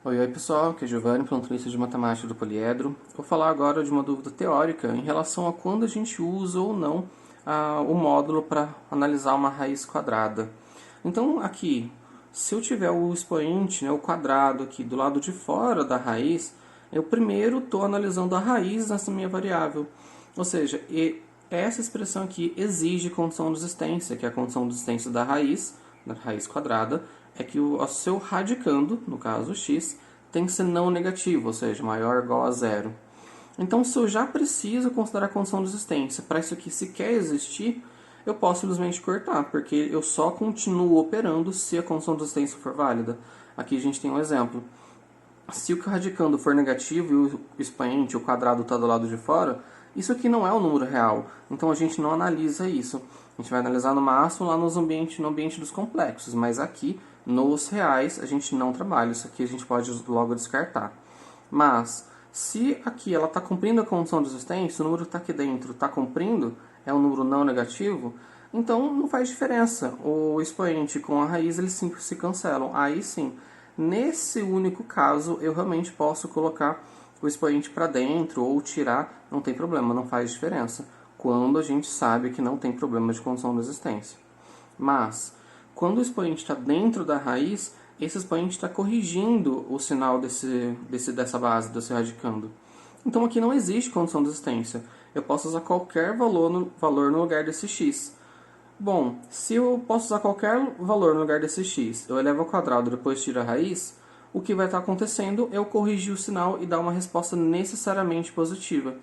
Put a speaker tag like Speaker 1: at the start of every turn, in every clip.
Speaker 1: Oi pessoal, aqui é Giovanni, plantonista de matemática do poliedro. Vou falar agora de uma dúvida teórica em relação a quando a gente usa ou não o módulo para analisar uma raiz quadrada. Então aqui, se eu tiver o expoente, o quadrado aqui do lado de fora da raiz, eu primeiro estou analisando a raiz nessa minha variável. Ou seja, essa expressão aqui exige condição de existência, que é a condição de existência da raiz quadrada, é que o seu radicando, no caso x, tem que ser não negativo, ou seja, maior ou igual a zero. Então, se eu já preciso considerar a condição de existência para isso aqui sequer existir, eu posso simplesmente cortar, porque eu só continuo operando se a condição de existência for válida. Aqui a gente tem um exemplo. Se o radicando for negativo e o expoente, o quadrado, está do lado de fora, isso aqui não é um número real. Então a gente não analisa isso. A gente vai analisar no máximo lá no ambiente dos complexos, mas aqui nos reais a gente não trabalha. Isso aqui a gente pode logo descartar. Mas se aqui ela está cumprindo a condição de existência, o número que está aqui dentro está cumprindo, é um número não negativo, então não faz diferença. O expoente com a raiz eles sempre se cancelam. Aí sim, nesse único caso, eu realmente posso colocar o expoente para dentro ou tirar, não tem problema, não faz diferença. Quando a gente sabe que não tem problema de condição de existência. Mas, quando o expoente está dentro da raiz, esse expoente está corrigindo o sinal dessa base, desse radicando. Então aqui não existe condição de existência. Eu posso usar qualquer valor no lugar desse x. Bom, se eu posso usar qualquer valor no lugar desse x, eu elevo ao quadrado e depois tiro a raiz, o que vai estar acontecendo é eu corrigir o sinal e dar uma resposta necessariamente positiva,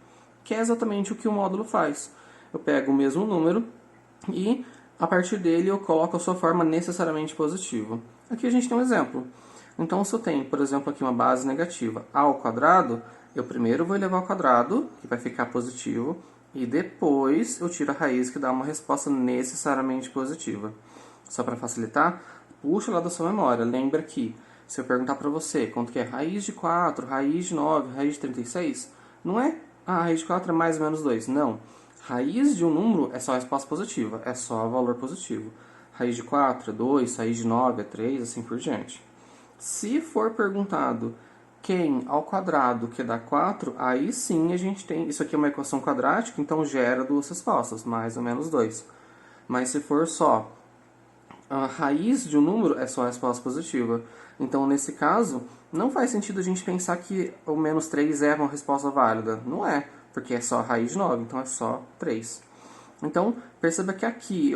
Speaker 1: que é exatamente o que o módulo faz. Eu pego o mesmo número e, a partir dele, eu coloco a sua forma necessariamente positiva. Aqui a gente tem um exemplo. Então, se eu tenho, por exemplo, aqui uma base negativa a ao quadrado, eu primeiro vou elevar ao quadrado, que vai ficar positivo, e depois eu tiro a raiz, que dá uma resposta necessariamente positiva. Só para facilitar, puxa lá da sua memória. Lembra que, se eu perguntar para você quanto que é raiz de 4, raiz de 9, raiz de 36, não é a raiz de 4 é mais ou menos 2. Não. Raiz de um número é só a resposta positiva, é só valor positivo. Raiz de 4 é 2, raiz de 9 é 3, assim por diante. Se for perguntado quem ao quadrado que dá 4, aí sim a gente tem... Isso aqui é uma equação quadrática, então gera duas respostas, mais ou menos 2. Mas se for só a raiz de um número, é só a resposta positiva. Então, nesse caso, não faz sentido a gente pensar que o menos 3 é uma resposta válida. Não é, porque é só a raiz de 9, então é só 3. Então, perceba que aqui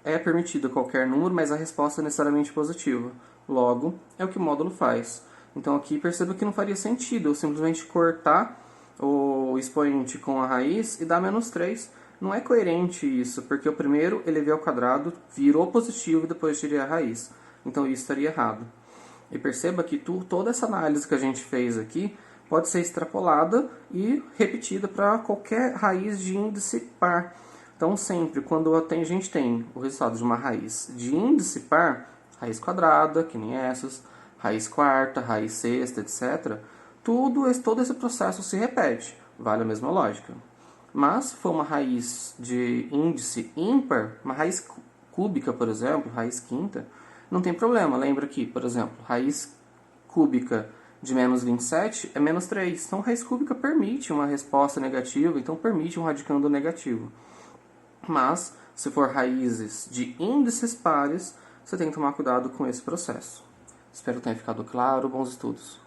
Speaker 1: é permitido qualquer número, mas a resposta é necessariamente positiva. Logo, é o que o módulo faz. Então aqui perceba que não faria sentido eu simplesmente cortar o expoente com a raiz e dar menos 3. Não é coerente isso, porque o primeiro elevei ao quadrado, virou positivo e depois tirei a raiz. Então isso estaria errado. E perceba que toda essa análise que a gente fez aqui pode ser extrapolada e repetida para qualquer raiz de índice par. Então sempre, quando a gente tem o resultado de uma raiz de índice par, raiz quadrada, que nem essas, raiz quarta, raiz sexta, etc., todo esse processo se repete, vale a mesma lógica. Mas se for uma raiz de índice ímpar, uma raiz cúbica, por exemplo, raiz quinta, não tem problema. Lembra que, por exemplo, raiz cúbica de menos 27 é menos 3. Então, raiz cúbica permite uma resposta negativa, então permite um radicando negativo. Mas, se for raízes de índices pares, você tem que tomar cuidado com esse processo. Espero que tenha ficado claro. Bons estudos!